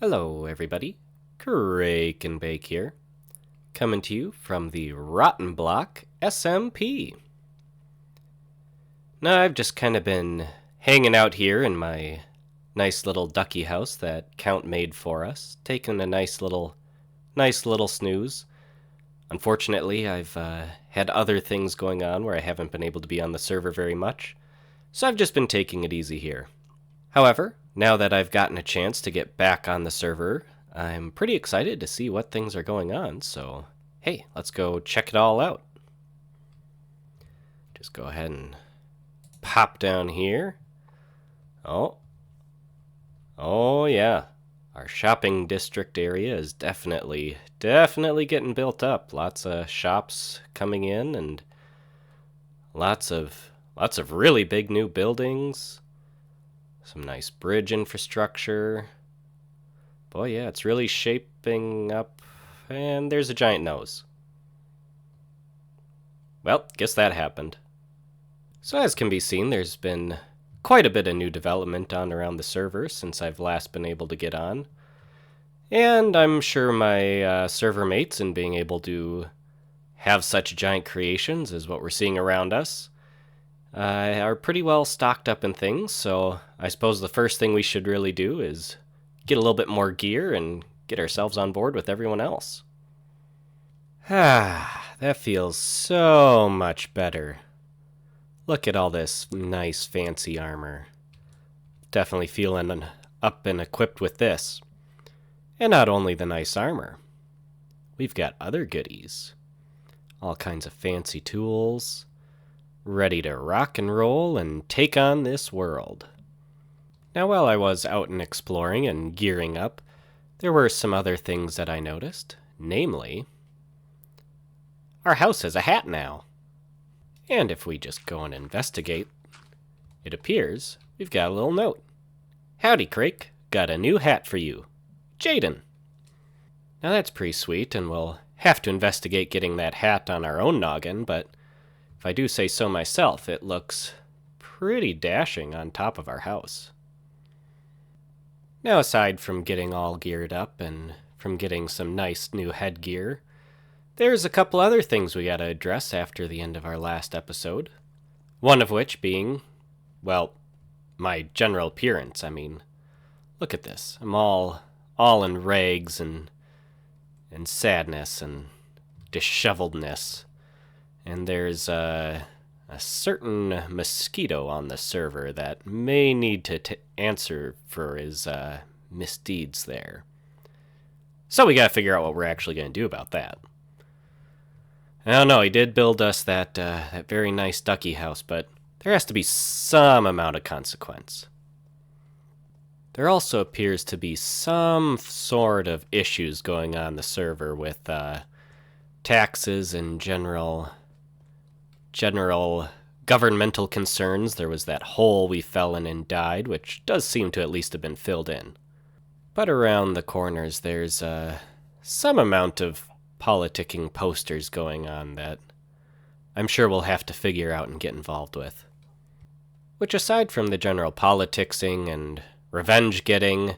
Hello, everybody. Crake and Bake here, coming to you from the Rotten Block SMP. Now, I've just kind of been hanging out here in my nice little ducky house that Count made for us, taking a nice little snooze. Unfortunately, I've had other things going on where I haven't been able to be on the server very much, so I've just been taking it easy here. However, now that I've gotten a chance to get back on the server, I'm pretty excited to see what things are going on, so hey, let's go check it all out. Just go ahead and pop down here. Oh yeah, our shopping district area is definitely getting built up. Lots of shops coming in and lots of really big new buildings. Some nice bridge infrastructure. Boy, yeah, it's really shaping up. And there's a giant nose. Well, guess that happened. So as can be seen, there's been quite a bit of new development on around the server since I've last been able to get on. And I'm sure my server mates in being able to have such giant creations as what we're seeing around us are pretty well stocked up in things, so I suppose the first thing we should really do is get a little bit more gear and get ourselves on board with everyone else. That feels so much better. Look at all this nice fancy armor. Definitely feeling up and equipped with this. And not only the nice armor, we've got other goodies. All kinds of fancy tools, ready to rock and roll and take on this world. Now, while I was out and exploring and gearing up, there were some other things that I noticed, namely, our house has a hat now. And if we just go and investigate, it appears we've got a little note. Howdy, Crake, got a new hat for you. Jaden. Now that's pretty sweet, and we'll have to investigate getting that hat on our own noggin, but if I do say so myself, it looks pretty dashing on top of our house. Now, aside from getting all geared up and from getting some nice new headgear, there's a couple other things we gotta address after the end of our last episode. One of which being, well, my general appearance. I mean, look at this. I'm all in rags and sadness and disheveledness. And there's a certain mosquito on the server that may need to answer for his misdeeds there. So we gotta figure out what we're actually gonna do about that. I don't know, he did build us that very nice ducky house, but there has to be some amount of consequence. There also appears to be some sort of issues going on the server with taxes and general governmental concerns. There was that hole we fell in and died, which does seem to at least have been filled in. But around the corners, there's some amount of politicking posters going on that I'm sure we'll have to figure out and get involved with. Which, aside from the general politicsing and revenge getting,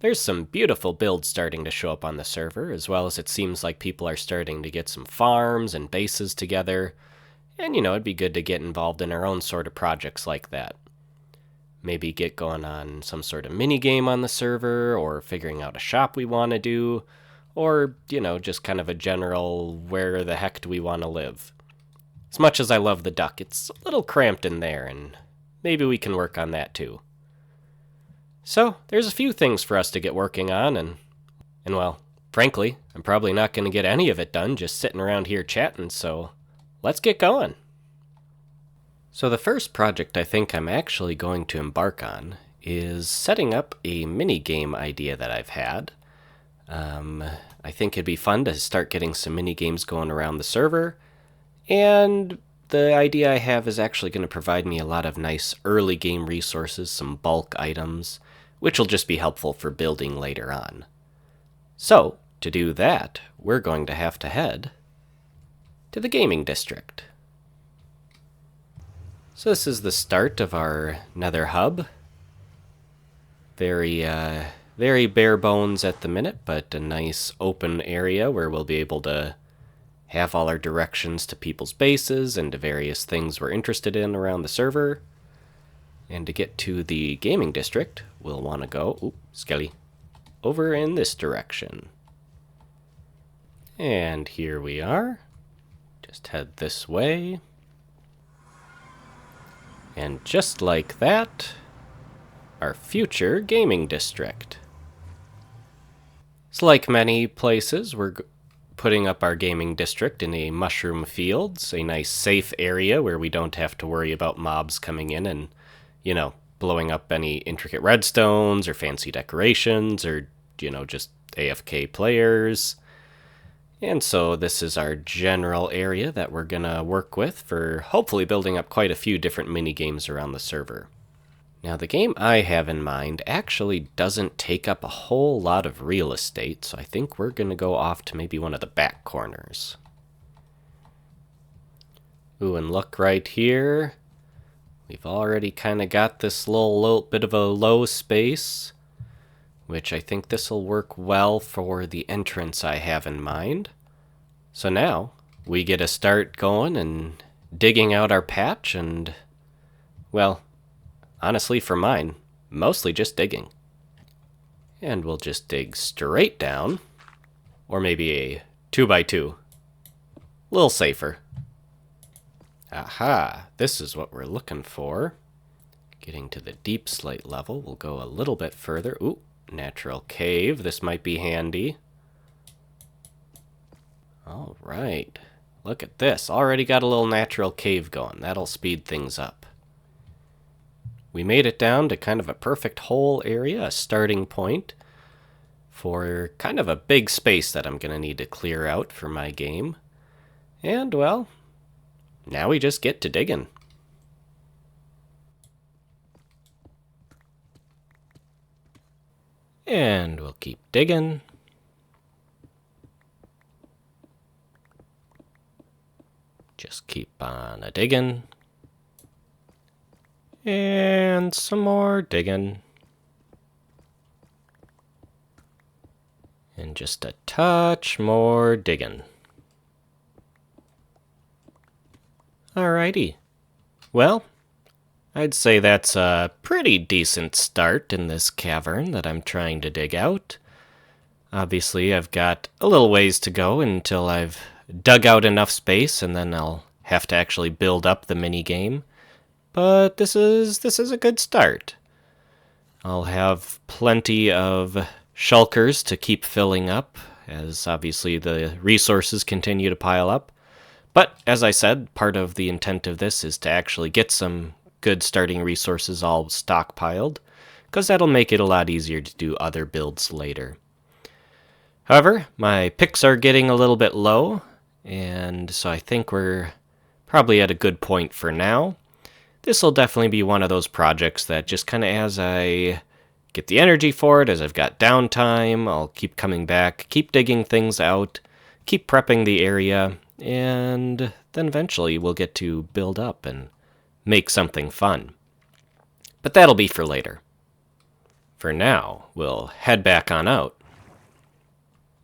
there's some beautiful builds starting to show up on the server, as well as it seems like people are starting to get some farms and bases together. And, it'd be good to get involved in our own sort of projects like that. Maybe get going on some sort of mini-game on the server, or figuring out a shop we want to do, or, just kind of a general where the heck do we want to live. As much as I love the duck, it's a little cramped in there, and maybe we can work on that too. So, there's a few things for us to get working on, and well, frankly, I'm probably not going to get any of it done just sitting around here chatting, so let's get going. So the first project I think I'm actually going to embark on is setting up a mini-game idea that I've had. I think it'd be fun to start getting some mini-games going around the server, and the idea I have is actually going to provide me a lot of nice early game resources, some bulk items, which will just be helpful for building later on. So, to do that, we're going to have to head to the gaming district. So this is the start of our nether hub. Very Very bare bones at the minute, but a nice open area where we'll be able to have all our directions to people's bases and to various things we're interested in around the server. And to get to the gaming district, we'll want to go, Skelly, over in this direction. And here we are. Just head this way. And just like that, our future gaming district. So like many places, we're putting up our gaming district in a mushroom fields, a nice safe area where we don't have to worry about mobs coming in and, blowing up any intricate redstones or fancy decorations or, just AFK players. And so this is our general area that we're going to work with for hopefully building up quite a few different mini-games around the server. Now, the game I have in mind actually doesn't take up a whole lot of real estate, so I think we're going to go off to maybe one of the back corners. Ooh, and look right here. We've already kind of got this little bit of a low space, which I think this will work well for the entrance I have in mind. So now we get to start going and digging out our patch and, well, honestly, for mine, mostly just digging. And we'll just dig straight down, or maybe a 2x2. A little safer. Aha, this is what we're looking for. Getting to the deep slate level, we'll go a little bit further. Ooh, natural cave, this might be handy. All right, look at this. Already got a little natural cave going. That'll speed things up. We made it down to kind of a perfect hole area, a starting point for kind of a big space that I'm going to need to clear out for my game. And, well, now we just get to digging. And we'll keep digging. Just keep on a-digging. And some more digging. And just a touch more digging. Alrighty. Well, I'd say that's a pretty decent start in this cavern that I'm trying to dig out. Obviously, I've got a little ways to go until I've dug out enough space, and then I'll have to actually build up the mini game. But this is a good start. I'll have plenty of shulkers to keep filling up, as obviously the resources continue to pile up. But, as I said, part of the intent of this is to actually get some good starting resources all stockpiled, because that'll make it a lot easier to do other builds later. However, my picks are getting a little bit low, and so I think we're probably at a good point for now. This will definitely be one of those projects that just kind of as I get the energy for it, as I've got downtime, I'll keep coming back, keep digging things out, keep prepping the area, and then eventually we'll get to build up and make something fun. But that'll be for later. For now, we'll head back on out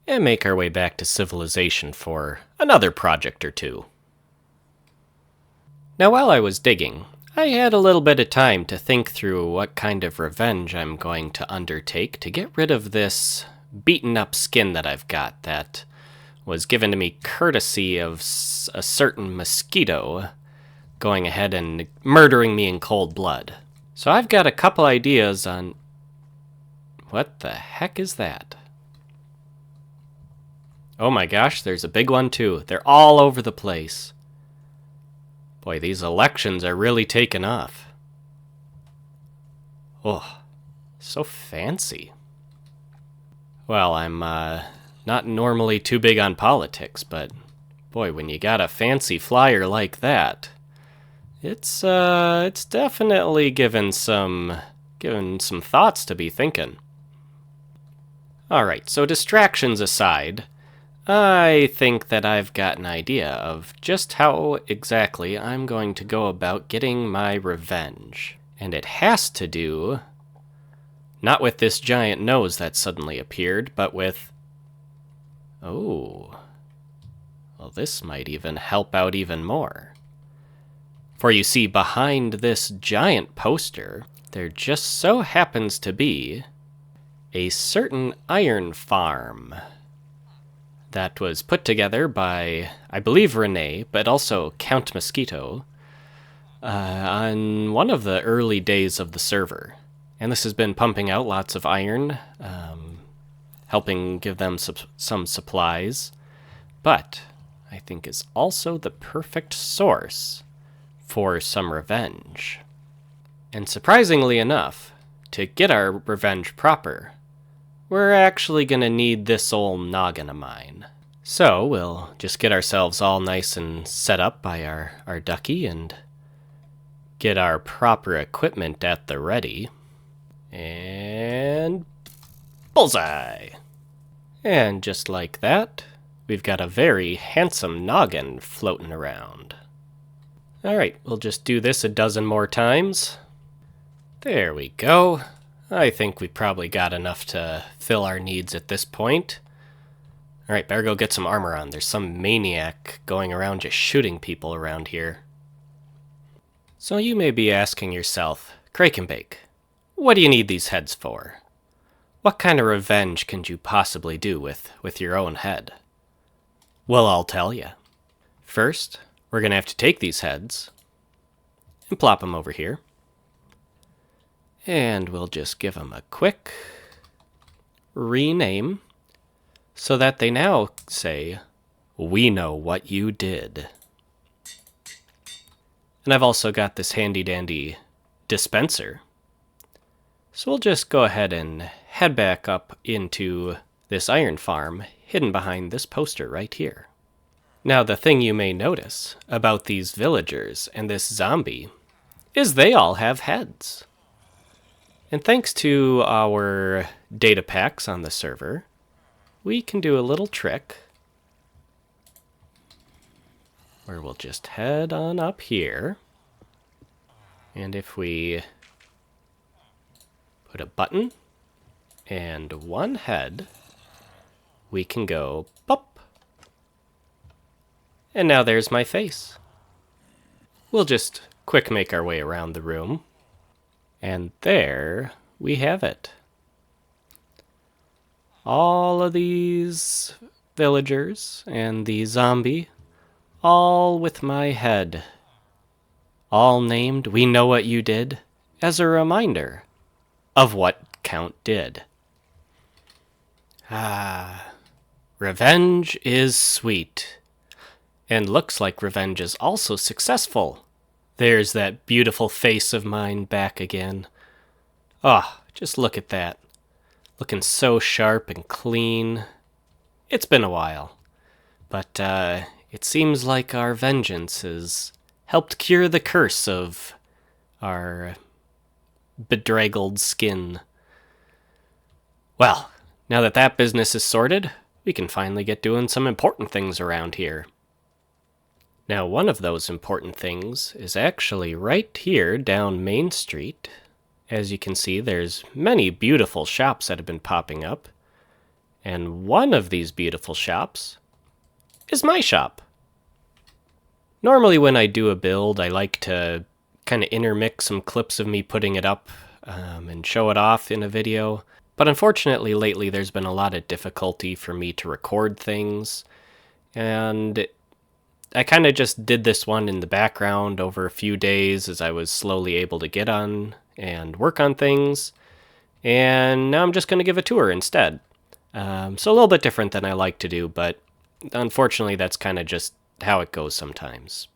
and make our way back to civilization for another project or two. Now, while I was digging, I had a little bit of time to think through what kind of revenge I'm going to undertake to get rid of this beaten up skin that I've got that was given to me courtesy of a certain mosquito going ahead and murdering me in cold blood. So I've got a couple ideas on... What the heck is that? Oh my gosh, there's a big one too. They're all over the place. Boy, these elections are really taking off. Oh, so fancy. Well, I'm not normally too big on politics, but boy, when you got a fancy flyer like that, it's definitely given some thoughts to be thinking. All right, so distractions aside, I think that I've got an idea of just how exactly I'm going to go about getting my revenge. And it has to do Not with this giant nose that suddenly appeared, but with... Oh. Well, this might even help out even more. For you see, behind this giant poster, there just so happens to be a certain iron farm that was put together by, I believe, Renee, but also Count Mosquito, on one of the early days of the server. And this has been pumping out lots of iron, helping give them some supplies, but I think is also the perfect source for some revenge. And surprisingly enough, to get our revenge proper, we're actually going to need this old noggin of mine. So we'll just get ourselves all nice and set up by our ducky and get our proper equipment at the ready. And bullseye! And just like that, we've got a very handsome noggin floating around. Alright, we'll just do this a dozen more times. There we go. I think we probably got enough to fill our needs at this point. Alright, better go get some armor on. There's some maniac going around just shooting people around here. So you may be asking yourself, Crake and Bake, what do you need these heads for? What kind of revenge can you possibly do with your own head? Well, I'll tell you. First, we're going to have to take these heads and plop them over here. And we'll just give them a quick rename so that they now say, "We know what you did." And I've also got this handy dandy dispenser. So we'll just go ahead and head back up into this iron farm hidden behind this poster right here. Now, the thing you may notice about these villagers and this zombie is they all have heads. And thanks to our data packs on the server, we can do a little trick where we'll just head on up here. And if we put a button and one head, we can go pop. And now there's my face. We'll just quick make our way around the room. And there we have it. All of these villagers and the zombie, all with my head. All named "We Know What You Did" as a reminder of what Count did. Revenge is sweet. And looks like revenge is also successful. There's that beautiful face of mine back again. Oh, just look at that. Looking so sharp and clean. It's been a while. But it seems like our vengeance has helped cure the curse of our bedraggled skin. Well, now that that business is sorted, we can finally get doing some important things around here. Now, one of those important things is actually right here down Main Street. As you can see, there's many beautiful shops that have been popping up. And one of these beautiful shops is my shop. Normally when I do a build, I like to kind of intermix some clips of me putting it up and show it off in a video. But unfortunately, lately there's been a lot of difficulty for me to record things. And I kind of just did this one in the background over a few days as I was slowly able to get on and work on things. And now I'm just going to give a tour instead. So a little bit different than I like to do, but unfortunately that's kind of just how it goes sometimes.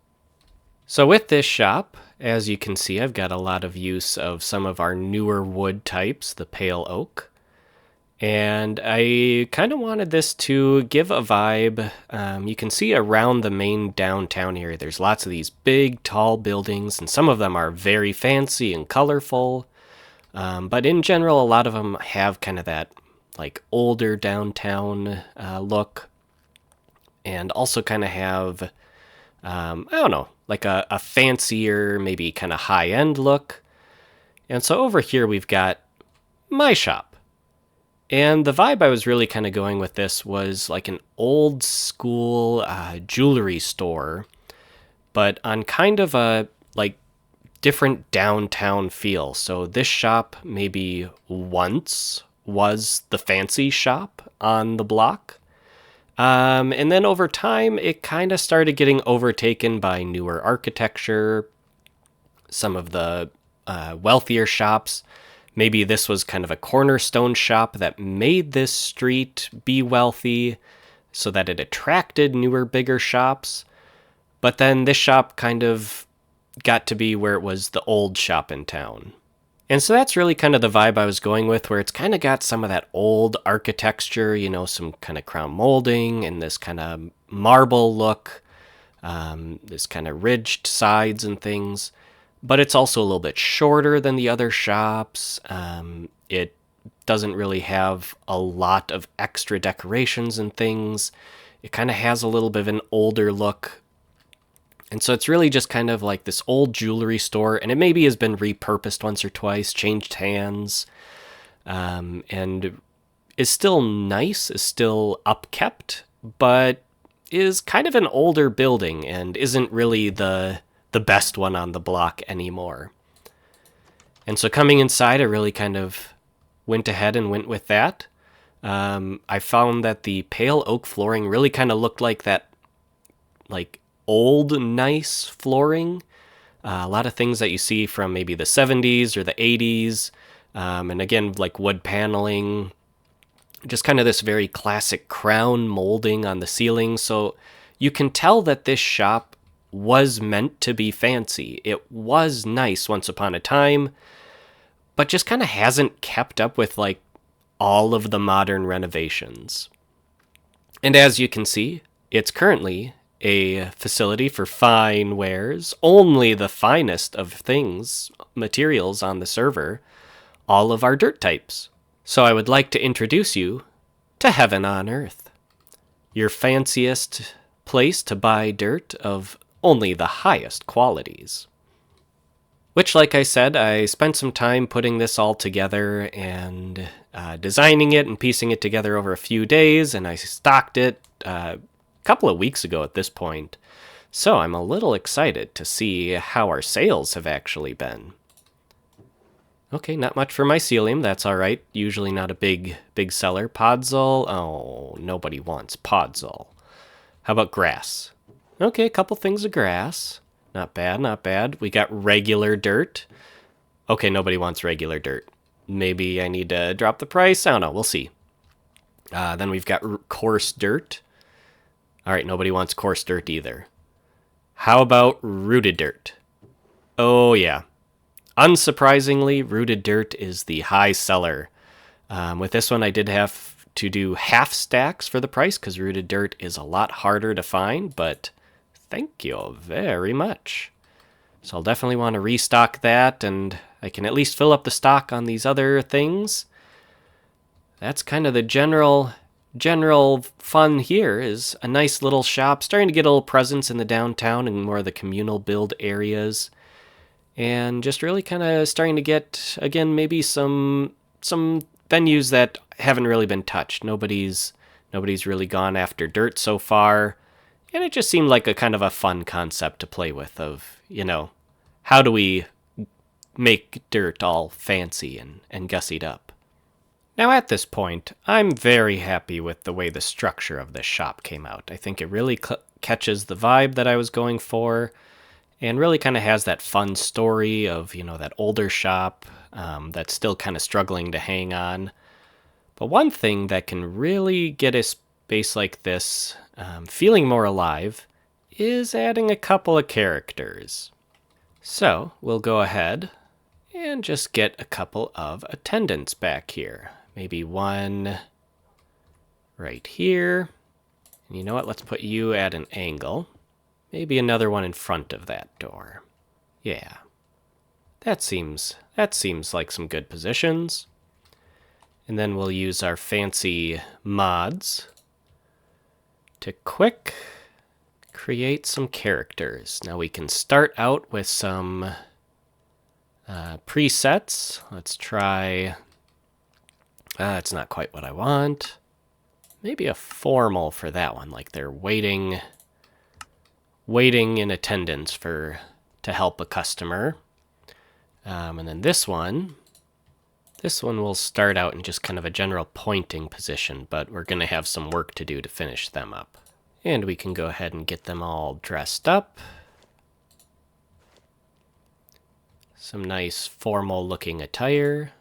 So with this shop, as you can see, I've got a lot of use of some of our newer wood types, the pale oak. And I kind of wanted this to give a vibe. You can see around the main downtown here, there's lots of these big, tall buildings, and some of them are very fancy and colorful. But in general, a lot of them have kind of that like older downtown look. And also kind of have, I don't know, like a fancier, maybe kind of high-end look. And so over here we've got my shop. And the vibe I was really kind of going with this was like an old school jewelry store, but on kind of a like different downtown feel. So this shop maybe once was the fancy shop on the block. And then over time, it kind of started getting overtaken by newer architecture, some of the wealthier shops. Maybe this was kind of a cornerstone shop that made this street be wealthy so that it attracted newer, bigger shops. But then this shop kind of got to be where it was the old shop in town. And so that's really kind of the vibe I was going with, where it's kind of got some of that old architecture, some kind of crown molding and this kind of marble look, this kind of ridged sides and things. But it's also a little bit shorter than the other shops. It doesn't really have a lot of extra decorations and things. It kind of has a little bit of an older look. And so it's really just kind of like this old jewelry store, and it maybe has been repurposed once or twice, changed hands, and is still nice, is still upkept, but is kind of an older building and isn't really the best one on the block anymore. And so coming inside, I really kind of went ahead and went with that. I found that the pale oak flooring really kind of looked like that, like old nice flooring. A lot of things that you see from maybe the 70s or the 80s. And again, like wood paneling, just kind of this very classic crown molding on the ceiling. So you can tell that this shop was meant to be fancy. It was nice once upon a time, but just kind of hasn't kept up with like all of the modern renovations. And as you can see, it's currently a facility for fine wares, only the finest of things, materials on the server, all of our dirt types. So I would like to introduce you to Heaven on Earth, your fanciest place to buy dirt of only the highest qualities. Which, like I said, I spent some time putting this all together and designing it and piecing it together over a few days, and I stocked it a couple of weeks ago at this point. So I'm a little excited to see how our sales have actually been. Okay, not much for mycelium, that's alright. Usually not a big seller. Podzol, oh, nobody wants podzol. How about grass? Okay, a couple things of grass. Not bad, not bad. We got regular dirt. Okay, nobody wants regular dirt. Maybe I need to drop the price. I don't know, we'll see. Then we've got coarse dirt. Alright, nobody wants coarse dirt either. How about rooted dirt? Oh yeah. Unsurprisingly, rooted dirt is the high seller. With this one, I did have to do half stacks for the price because rooted dirt is a lot harder to find, but thank you very much. So I'll definitely want to restock that, and I can at least fill up the stock on these other things. That's kind of the general fun here, is a nice little shop, starting to get a little presence in the downtown and more of the communal build areas. And just really kind of starting to get, again, maybe some venues that haven't really been touched. Nobody's really gone after dirt so far. And it just seemed like a kind of a fun concept to play with of, how do we make dirt all fancy and gussied up? Now at this point, I'm very happy with the way the structure of this shop came out. I think it really catches the vibe that I was going for, and really kind of has that fun story of, that older shop that's still kind of struggling to hang on. But one thing that can really get a space like this feeling more alive is adding a couple of characters. So we'll go ahead and just get a couple of attendants back here. Maybe one right here. And you know what? Let's put you at an angle. Maybe another one in front of that door. Yeah. That seems like some good positions. And then we'll use our fancy mods to quick create some characters. Now we can start out with some presets. Let's try That's not quite what I want. Maybe a formal for that one, like they're waiting in attendance to help a customer. And then this one will start out in just kind of a general pointing position, but we're going to have some work to do to finish them up. And we can go ahead and get them all dressed up. Some nice formal looking attire.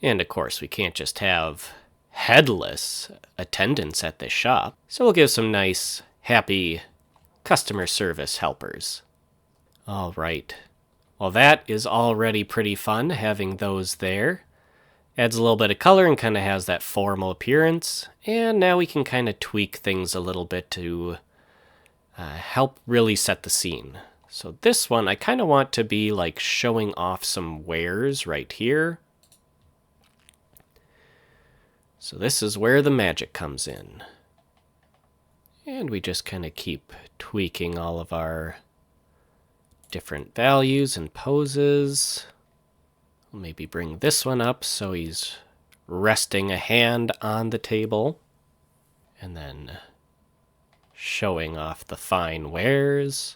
And of course, we can't just have headless attendants at this shop. So we'll give some nice, happy customer service helpers. All right. Well, that is already pretty fun, having those there. Adds a little bit of color and kind of has that formal appearance. And now we can kind of tweak things a little bit to help really set the scene. So this one, I kind of want to be like showing off some wares right here. So this is where the magic comes in. And we just kind of keep tweaking all of our different values and poses. We'll maybe bring this one up so he's resting a hand on the table. And then showing off the fine wares.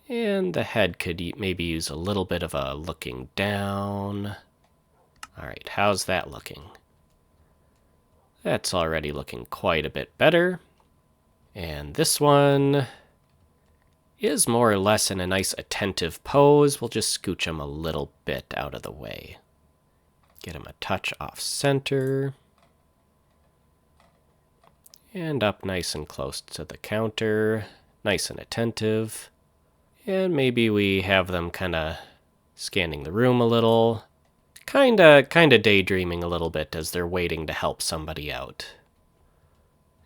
And the head could maybe use a little bit of a looking down. All right, how's that looking? That's already looking quite a bit better. And this one is more or less in a nice attentive pose. We'll just scooch him a little bit out of the way. Get him a touch off center. And up nice and close to the counter. Nice and attentive. And maybe we have them kind of scanning the room a little. Kind of daydreaming a little bit as they're waiting to help somebody out.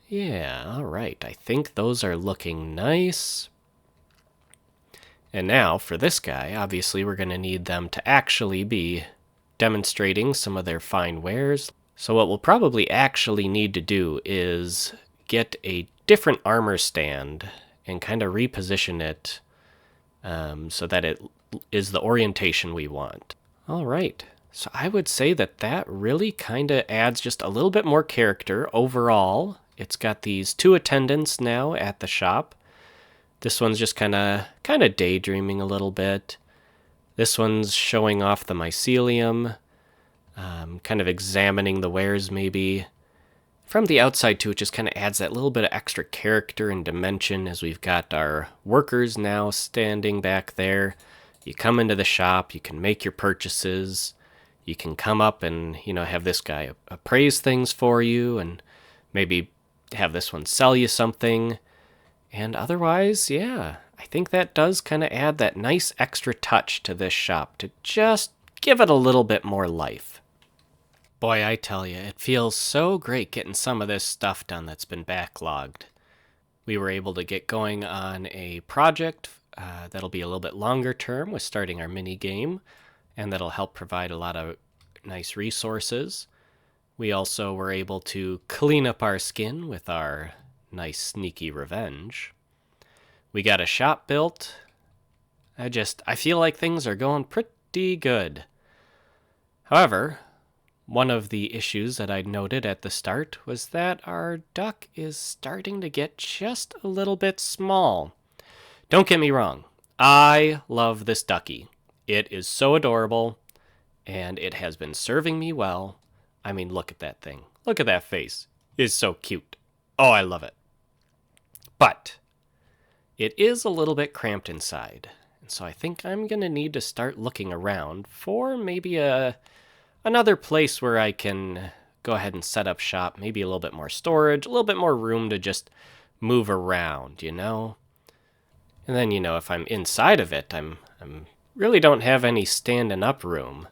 Yeah, all right. I think those are looking nice. And now, for this guy, obviously we're going to need them to actually be demonstrating some of their fine wares. So what we'll probably actually need to do is get a different armor stand and kind of reposition it so that it is the orientation we want. All right. So I would say that really kind of adds just a little bit more character overall. It's got these two attendants now at the shop. This one's just kind of daydreaming a little bit. This one's showing off the mycelium, kind of examining the wares maybe. From the outside too, it just kind of adds that little bit of extra character and dimension as we've got our workers now standing back there. You come into the shop, you can make your purchases. You can come up and, have this guy appraise things for you and maybe have this one sell you something. And otherwise, yeah, I think that does kind of add that nice extra touch to this shop to just give it a little bit more life. Boy, I tell you, it feels so great getting some of this stuff done that's been backlogged. We were able to get going on a project that'll be a little bit longer term with starting our mini game. And that'll help provide a lot of nice resources. We also were able to clean up our skin with our nice sneaky revenge. We got a shop built. I feel like things are going pretty good. However, one of the issues that I noted at the start was that our duck is starting to get just a little bit small. Don't get me wrong. I love this ducky. It is so adorable, and it has been serving me well. I mean, look at that thing. Look at that face. It's so cute. Oh, I love it. But it is a little bit cramped inside, and so I think I'm going to need to start looking around for maybe another place where I can go ahead and set up shop, maybe a little bit more storage, a little bit more room to just move around, And then, if I'm inside of it, I'm really don't have any standing up room.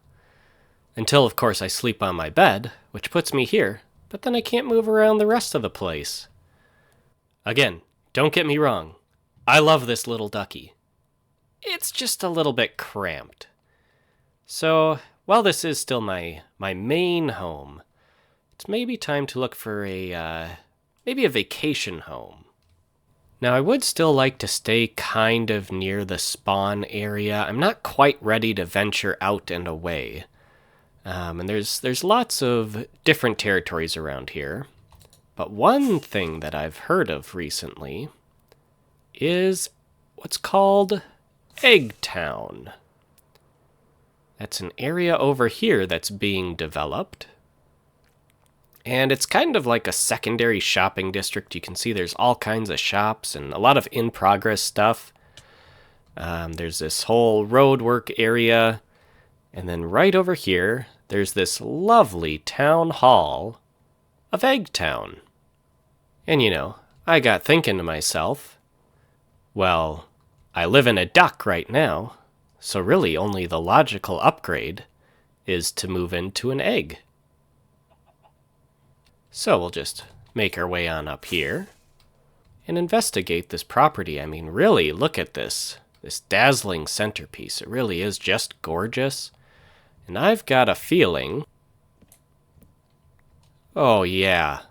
Until, of course, I sleep on my bed, which puts me here, but then I can't move around the rest of the place. Again, don't get me wrong. I love this little ducky. It's just a little bit cramped. So, while this is still my main home, it's maybe time to look for maybe a vacation home. Now, I would still like to stay kind of near the spawn area. I'm not quite ready to venture out and away. And there's lots of different territories around here. But one thing that I've heard of recently is what's called Eggtown. That's an area over here that's being developed. And it's kind of like a secondary shopping district. You can see there's all kinds of shops and a lot of in-progress stuff. There's this whole roadwork area. And then right over here, there's this lovely town hall of Eggtown. And you know, I got thinking to myself, well, I live in a duck right now, so really only the logical upgrade is to move into an egg. So we'll just make our way on up here and investigate this property. I mean, really, look at this dazzling centerpiece. It really is just gorgeous. And I've got a feeling... Oh yeah,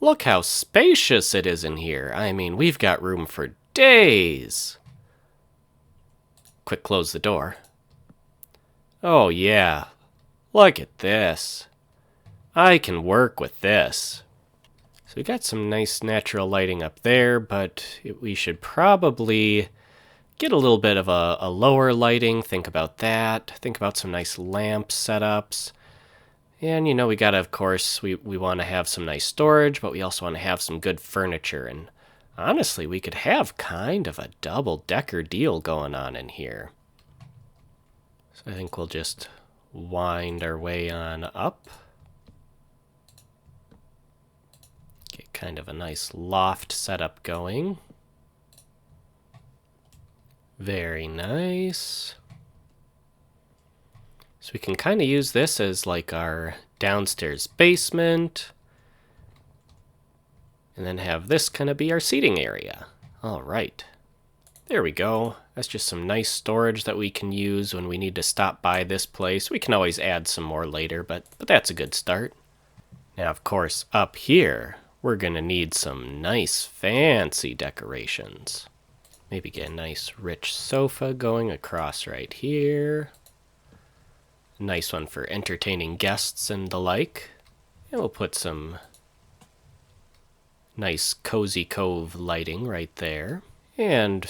look how spacious it is in here. I mean, we've got room for days. Quick, close the door. Oh yeah, look at this. I can work with this. So we got some nice natural lighting up there, but we should probably get a little bit of a lower lighting. Think about that. Think about some nice lamp setups. And, you know, we gotta, of course, we want to have some nice storage, but we also want to have some good furniture. And honestly, we could have kind of a double-decker deal going on in here. So I think we'll just wind our way on up. Get kind of a nice loft setup going. Very nice. So we can kind of use this as like our downstairs basement. And then have this kind of be our seating area. All right. There we go. That's just some nice storage that we can use when we need to stop by this place. We can always add some more later, but that's a good start. Now, of course, up here, we're going to need some nice fancy decorations. Maybe get a nice rich sofa going across right here. Nice one for entertaining guests and the like. And we'll put some nice cozy cove lighting right there. And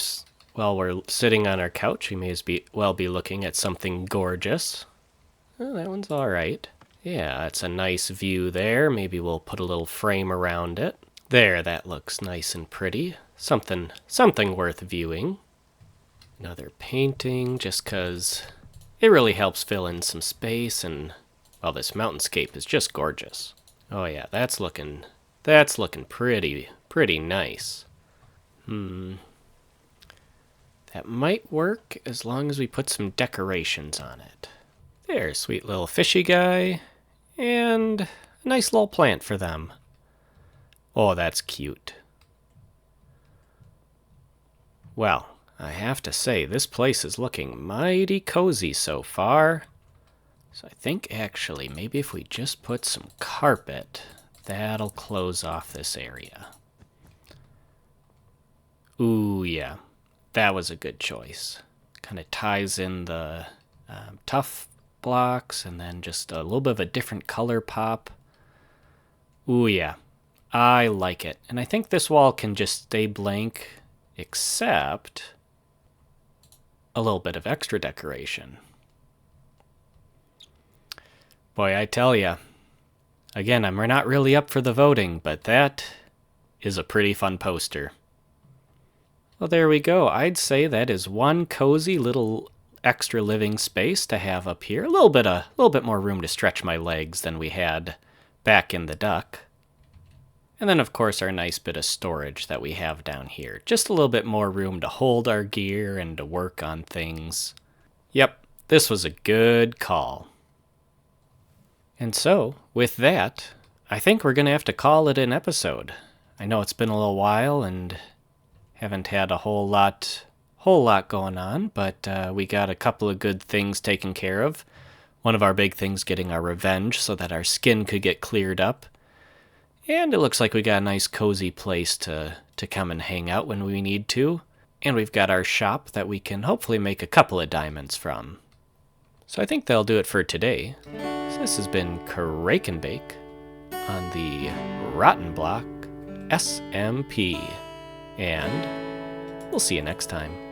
while we're sitting on our couch, we may as well be looking at something gorgeous. Oh, that one's all right. Yeah, that's a nice view there. Maybe we'll put a little frame around it. There, that looks nice and pretty. Something worth viewing. Another painting, just 'cause it really helps fill in some space, and well, this mountainscape is just gorgeous. Oh yeah, that's looking pretty nice. That might work as long as we put some decorations on it. There, sweet little fishy guy, and a nice little plant for them. Oh, that's cute. Well, I have to say, this place is looking mighty cozy so far. So I think actually maybe if we just put some carpet, that'll close off this area. Ooh, yeah, that was a good choice. Kind of ties in the tough blocks and then just a little bit of a different color pop. Ooh, yeah, I like it. And I think this wall can just stay blank, except a little bit of extra decoration. Boy, I tell ya, again, we're not really up for the voting, but that is a pretty fun poster. Well, there we go. I'd say that is one cozy little extra living space to have up here. A little bit more room to stretch my legs than we had back in the duck. And then, of course, our nice bit of storage that we have down here. Just a little bit more room to hold our gear and to work on things. Yep, this was a good call. And so, with that, I think we're going to have to call it an episode. I know it's been a little while and haven't had a whole lot going on, but we got a couple of good things taken care of. One of our big things getting our revenge so that our skin could get cleared up. And it looks like we got a nice cozy place to come and hang out when we need to. And we've got our shop that we can hopefully make a couple of diamonds from. So I think that'll do it for today. So this has been Crake and Bake on the Rotten Block SMP. And we'll see you next time.